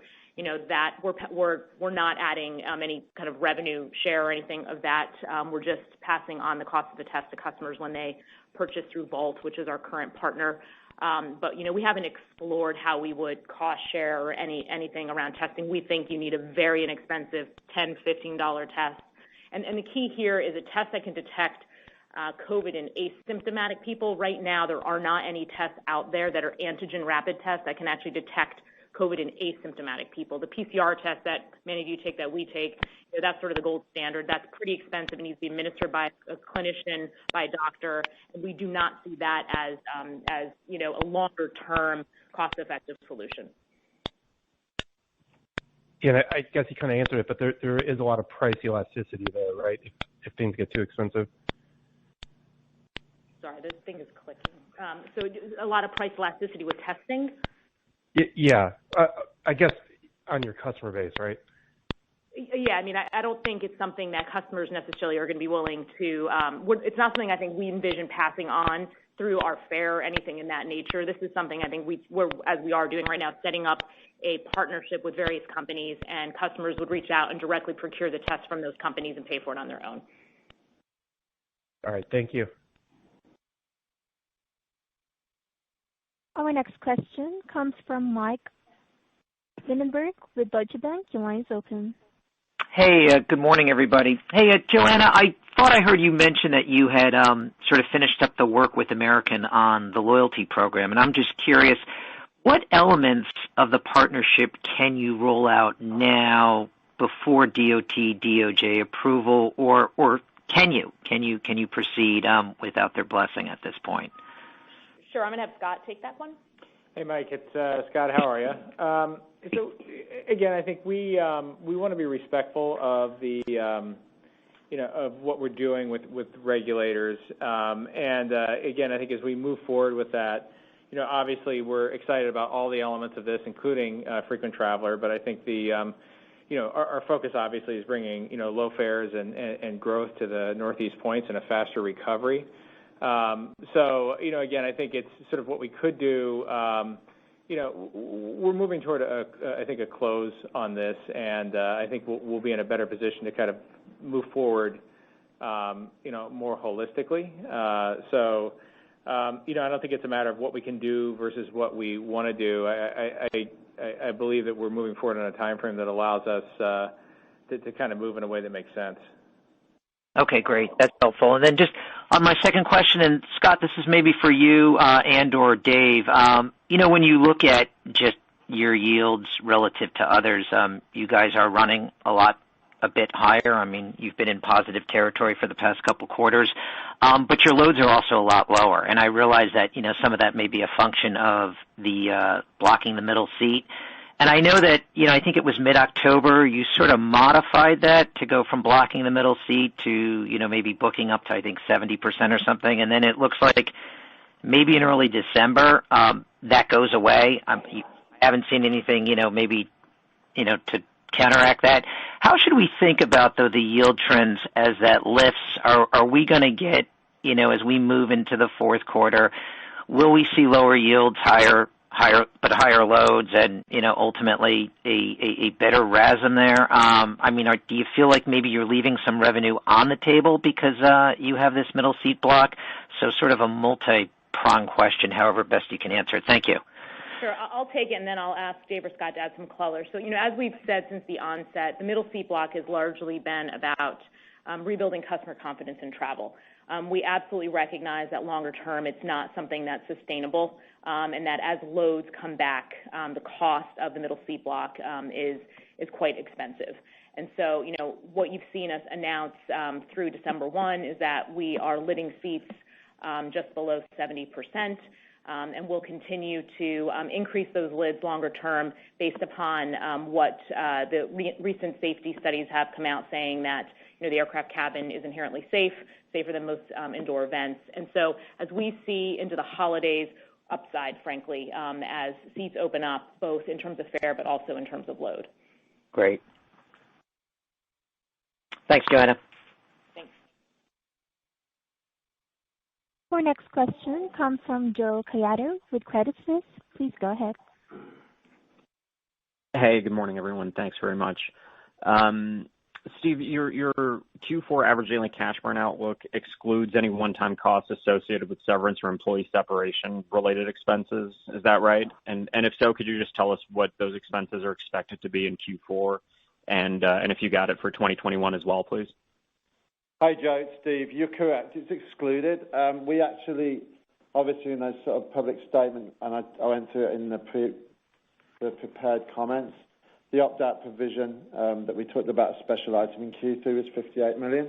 That we're not adding any kind of revenue share or anything of that. We're just passing on the cost of the test to customers when they purchase through Vault, which is our current partner. But we haven't explored how we would cost share or anything around testing. We think you need a very inexpensive $10, $15 test. And the key here is a test that can detect COVID in asymptomatic people. Right now, there are not any tests out there that are antigen rapid tests that can actually detect COVID in asymptomatic people. The PCR test that many of you take, that we take, that's sort of the gold standard. That's pretty expensive and needs to be administered by a clinician, by a doctor. And we do not see that as a longer-term, cost-effective solution. Yeah, I guess you kind of answered it, but there is a lot of price elasticity there, right? If things get too expensive. Sorry, this thing is clicking. So a lot of price elasticity with testing? Yeah, I guess on your customer base, right? Yeah, I don't think it's something that customers necessarily are going to be willing to, it's not something I think we envision passing on through our fare or anything in that nature. This is something I think we're, as we are doing right now, setting up a partnership with various companies, and customers would reach out and directly procure the test from those companies and pay for it on their own. All right, thank you. Our next question comes from Mike Linenberg with Deutsche Bank. Your line is open. Hey, good morning, everybody. Hey, Joanna, I thought I heard you mention that you had sort of finished up the work with American on the loyalty program, and I'm just curious, what elements of the partnership can you roll out now before DOT, DOJ approval, or can you proceed without their blessing at this point? Sure, I'm going to have Scott take that one. Hey, Mike, it's Scott. How are you? So again, I think we want to be respectful of the of what we're doing with regulators. And again, I think as we move forward with that, obviously we're excited about all the elements of this, including frequent traveler. But I think the our focus obviously is bringing low fares and growth to the Northeast points and a faster recovery. So, again, I think it's sort of what we could do. We're moving toward I think a close on this, and I think we'll be in a better position to kind of move forward, more holistically. So, I don't think it's a matter of what we can do versus what we want to do. I believe that we're moving forward in a time frame that allows us to kind of move in a way that makes sense. Okay, great. That's helpful. And then just on my second question, and Scott, this is maybe for you and/or Dave. When you look at just your yields relative to others, you guys are running a bit higher. I mean, you've been in positive territory for the past couple quarters, but your loads are also a lot lower. And I realize that some of that may be a function of the blocking the middle seat. And I know that, I think it was mid-October, you sort of modified that to go from blocking the middle seat to, maybe booking up to, I think, 70% or something. And then it looks like maybe in early December, that goes away. I haven't seen anything, maybe, to counteract that. How should we think about, though, the yield trends as that lifts? Are we going to get, as we move into the fourth quarter, will we see lower yields, higher loads, and ultimately a better RASM there? Do you feel like maybe you're leaving some revenue on the table because you have this middle seat block? So sort of a multi-pronged question, however best you can answer it. Thank you. Sure, I'll take it, and then I'll ask Dave or Scott to add some color. So, as we've said since the onset, the middle seat block has largely been about rebuilding customer confidence in travel. We absolutely recognize that longer term it's not something that's sustainable, and that as loads come back, the cost of the middle seat block is quite expensive. And so, what you've seen us announce through December 1 is that we are lidding seats just below 70%. And we'll continue to increase those lids longer term based upon what the recent safety studies have come out saying that the aircraft cabin is inherently safer than most indoor events. And so as we see into the holidays, upside, frankly, as seats open up, both in terms of fare but also in terms of load. Great. Thanks, Joanna. Our next question comes from Joe Caiado with Credit Suisse. Please go ahead. Hey, good morning, everyone. Thanks very much. Steve, your Q4 average daily cash burn outlook excludes any one-time costs associated with severance or employee separation-related expenses. Is that right? And if so, could you just tell us what those expenses are expected to be in Q4, and if you got it for 2021 as well, please? Hi, Joe. It's Steve. You're correct. It's excluded. We actually, obviously, in those sort of public statements, and I went through it in the prepared comments, the opt-out provision that we talked about, a special item in Q2 was $58 million.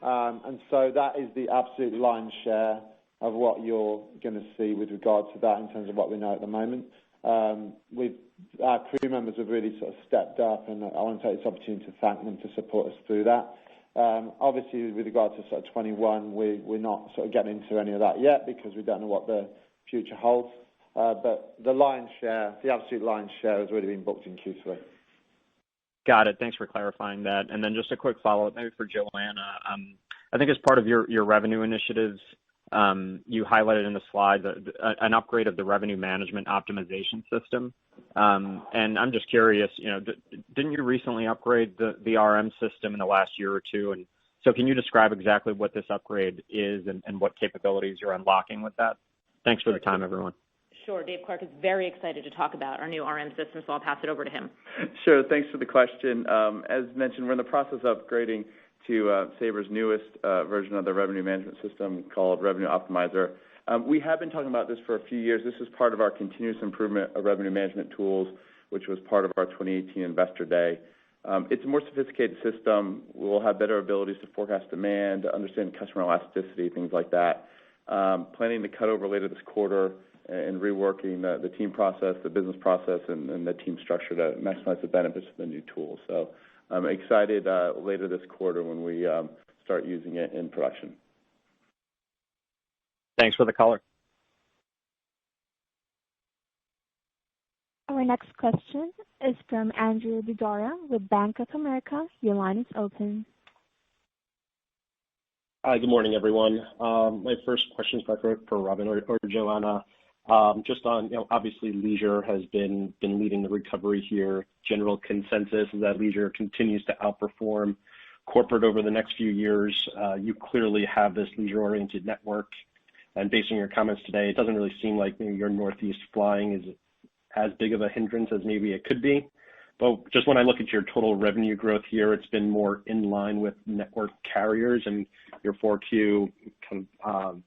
And so that is the absolute lion's share of what you're going to see with regard to that in terms of what we know at the moment. Our crew members have really sort of stepped up, and I want to take this opportunity to thank them to support us through that. Obviously, with regard to sort of 21, we're not sort of getting into any of that yet because we don't know what the future holds. But the lion's share, the absolute lion's share, has already been booked in Q3. Got it. Thanks for clarifying that. And then just a quick follow-up, maybe for Joanna. I think as part of your revenue initiatives, you highlighted in the slide an upgrade of the revenue management optimization system. And I'm just curious, didn't you recently upgrade the RM system in the last year or two? And so can you describe exactly what this upgrade is and what capabilities you're unlocking with that? Thanks for the time, everyone. Sure. Dave Clark is very excited to talk about our new RM system, so I'll pass it over to him. Sure. Thanks for the question. As mentioned, we're in the process of upgrading to Sabre's newest version of the revenue management system called Revenue Optimizer. We have been talking about this for a few years. This is part of our continuous improvement of revenue management tools, which was part of our 2018 Investor Day. It's a more sophisticated system. We'll have better abilities to forecast demand, understand customer elasticity, things like that. Planning to cut over later this quarter and reworking the team process, the business process, and the team structure to maximize the benefits of the new tool. So I'm excited later this quarter when we start using it in production. Thanks for the color. Our next question is from Andrew Didora with Bank of America. Your line is open. Hi, good morning, everyone. My first question is for Robin or Joanna. Just on, obviously leisure has been leading the recovery here. General consensus is that leisure continues to outperform corporate over the next few years. You clearly have this leisure-oriented network, and based on your comments today, it doesn't really seem like maybe your Northeast flying is as big of a hindrance as maybe it could be. But just when I look at your total revenue growth here, it's been more in line with network carriers, and your 4Q kind of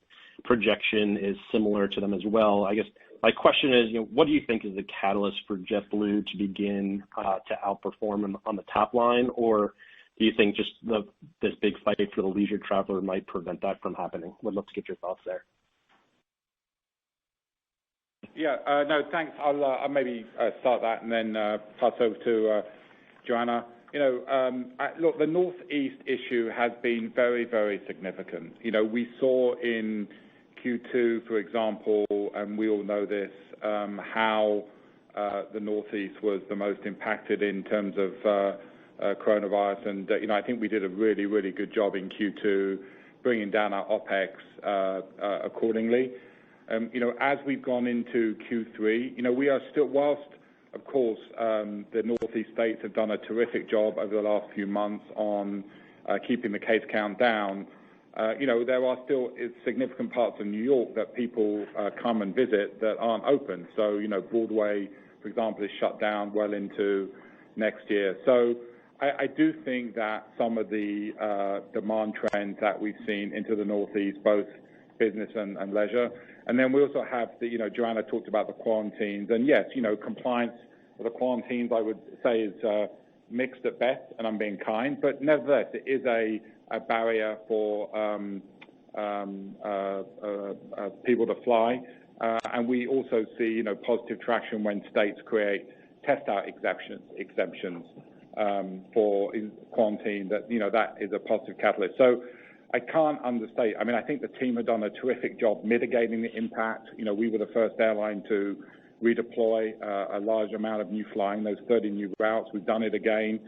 projection is similar to them as well. I guess my question is, what do you think is the catalyst for JetBlue to begin to outperform on the top line, or do you think just this big fight for the leisure traveler might prevent that from happening? Would love to get your thoughts there. Yeah, no, thanks. I'll maybe start that and then pass over to Joanna. Look, the Northeast issue has been very, very significant. We saw in Q2, for example, and we all know this, how the Northeast was the most impacted in terms of coronavirus. And, I think we did a really, really good job in Q2 bringing down our OPEX accordingly. As we've gone into Q3, we are still, whilst, of course, the Northeast states have done a terrific job over the last few months on keeping the case count down, there are still significant parts of New York that people come and visit that aren't open. So, Broadway, for example, is shut down well into next year. So I do think that some of the demand trends that we've seen into the Northeast, both business and leisure. And then we also have Joanna talked about the quarantines. And yes, compliance with the quarantines, I would say, is mixed at best, and I'm being kind. But nevertheless, it is a barrier for people to fly. And we also see, positive traction when states create test-out exemptions for quarantine. That is a positive catalyst. So I can't understate. I think the team have done a terrific job mitigating the impact. We were the first airline to redeploy a large amount of new flying, those 30 new routes. We've done it again.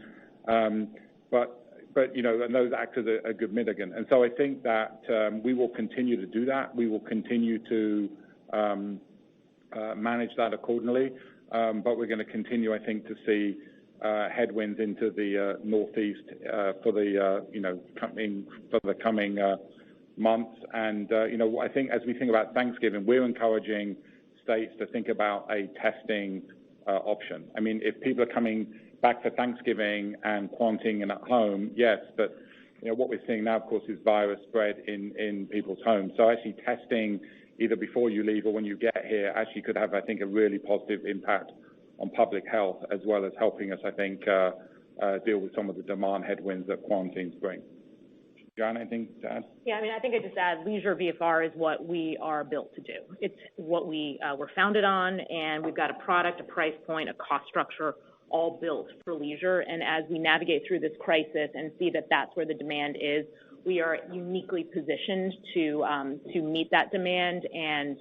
But and those act as a good mitigant. And so I think that we will continue to do that. We will continue to manage that accordingly. But we're going to continue, I think, to see headwinds into the Northeast for the coming months. And I think as we think about Thanksgiving, we're encouraging states to think about a testing option. If people are coming back for Thanksgiving and quarantining at home, yes, but what we're seeing now, of course, is virus spread in people's homes. So actually testing either before you leave or when you get here actually could have, I think, a really positive impact on public health, as well as helping us, I think, deal with some of the demand headwinds that quarantines bring. Joanna, anything to add? Yeah, I think I'd just add leisure VFR is what we are built to do. It's what we were founded on, and we've got a product, a price point, a cost structure all built for leisure. And as we navigate through this crisis and see that that's where the demand is, we are uniquely positioned to meet that demand and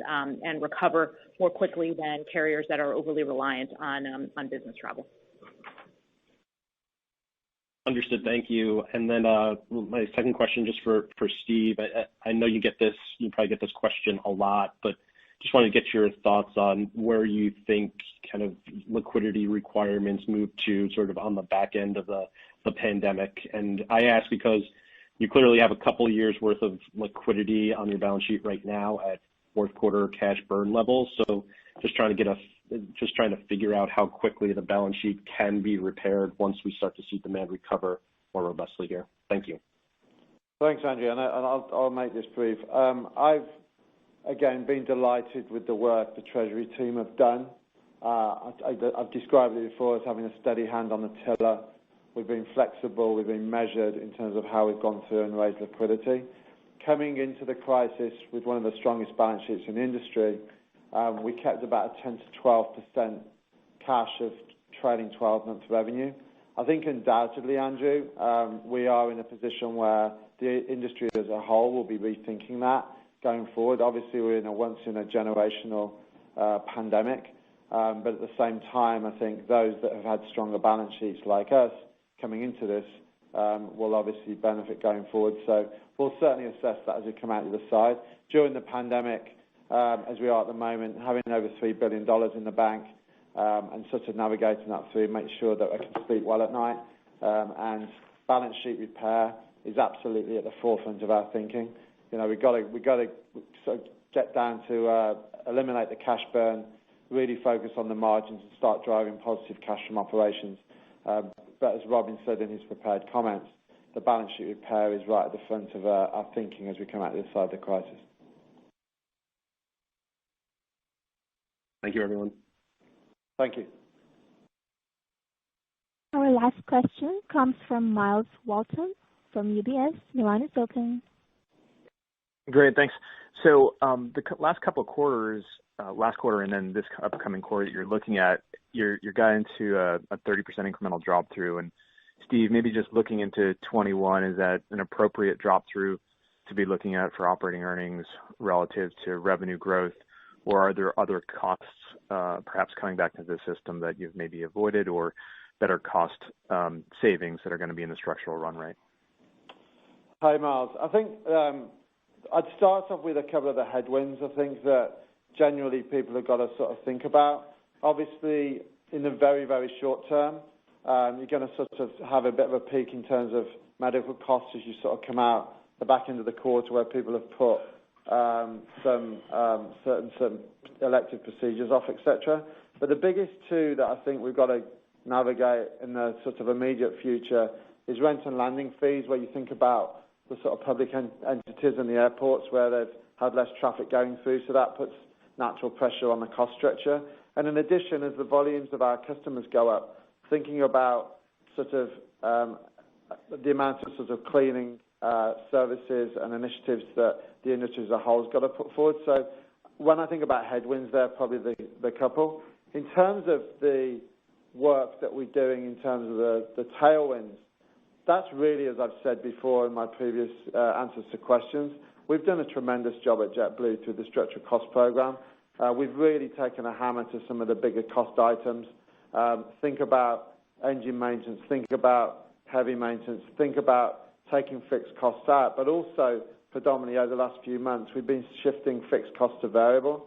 recover more quickly than carriers that are overly reliant on business travel. Understood. Thank you. And then my second question, just for Steve. I know you probably get this question a lot, but just want to get your thoughts on where you think kind of liquidity requirements move to sort of on the back end of the pandemic. And I ask because you clearly have a couple of years worth of liquidity on your balance sheet right now at fourth quarter cash burn levels. So just trying to figure out how quickly the balance sheet can be repaired once we start to see demand recover more robustly here. Thank you. Thanks, Andrew, and I'll make this brief. I've again been delighted with the work the Treasury team have done. I've described it before as having a steady hand on the tiller. We've been flexible, we've been measured in terms of how we've gone through and raised liquidity. Coming into the crisis with one of the strongest balance sheets in the industry, we kept about a 10 to 12% cash of trailing 12 months revenue. I think undoubtedly, Andrew, we are in a position where the industry as a whole will be rethinking that going forward. Obviously, we're in a once-in-a-generational pandemic, but at the same time, I think those that have had stronger balance sheets like us coming into this will obviously benefit going forward. So we'll certainly assess that as we come out the other side. During the pandemic, as we are at the moment, having over $3 billion in the bank and sort of navigating that through, make sure that I can sleep well at night. And balance sheet repair is absolutely at the forefront of our thinking. We've got to sort of get down to eliminate the cash burn, really focus on the margins and start driving positive cash from operations. But as Robin said in his prepared comments, the balance sheet repair is right at the front of our thinking as we come out the other side of the crisis. Thank you, everyone. Thank you. Our last question comes from Miles Walton from UBS. Your line is open. Great, thanks. So the last couple of quarters, last quarter and then this upcoming quarter that you're looking at, you're guiding to a 30% incremental drop through. And Steve, maybe just looking into 21, is that an appropriate drop through to be looking at for operating earnings relative to revenue growth? Or are there other costs perhaps coming back into the system that you've maybe avoided, or better cost savings that are going to be in the structural run rate? Hi, Miles. I think I'd start off with a couple of the headwinds, I think, that generally people have got to sort of think about. Obviously, in the very, very short term, you're going to sort of have a bit of a peak in terms of medical costs as you sort of come out the back end of the quarter where people have put some certain elective procedures off, etc. But the biggest two that I think we've got to navigate in the sort of immediate future is rent and landing fees, where you think about the sort of public entities and the airports where they've had less traffic going through, so that puts natural pressure on the cost structure. And in addition, as the volumes of our customers go up, thinking about sort of the amount of sort of cleaning services and initiatives that the industry as a whole has got to put forward. So when I think about headwinds, they're probably the couple. In terms of the work that we're doing in terms of the tailwinds, that's really, as I've said before in my previous answers to questions, we've done a tremendous job at JetBlue through the structural cost program. We've really taken a hammer to some of the bigger cost items. Think about engine maintenance, think about heavy maintenance, think about taking fixed costs out, but also predominantly over the last few months, we've been shifting fixed costs to variable.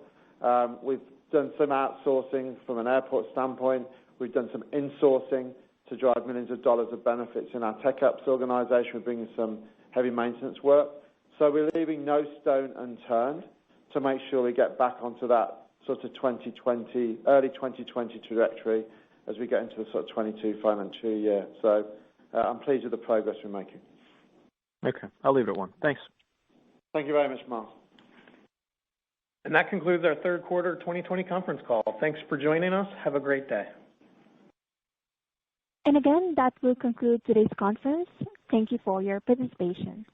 We've done some outsourcing from an airport standpoint. We've done some insourcing to drive millions of dollars of benefits in our tech ops organization. We're bringing some heavy maintenance work. So we're leaving no stone unturned to make sure we get back onto that sort of early 2020 trajectory as we get into the sort of 22 financial year. So I'm pleased with the progress we're making. Okay, I'll leave it at one. Thanks. Thank you very much, Miles. And that concludes our third quarter 2020 conference call. Thanks for joining us. Have a great day. And again, that will conclude today's conference. Thank you for your participation.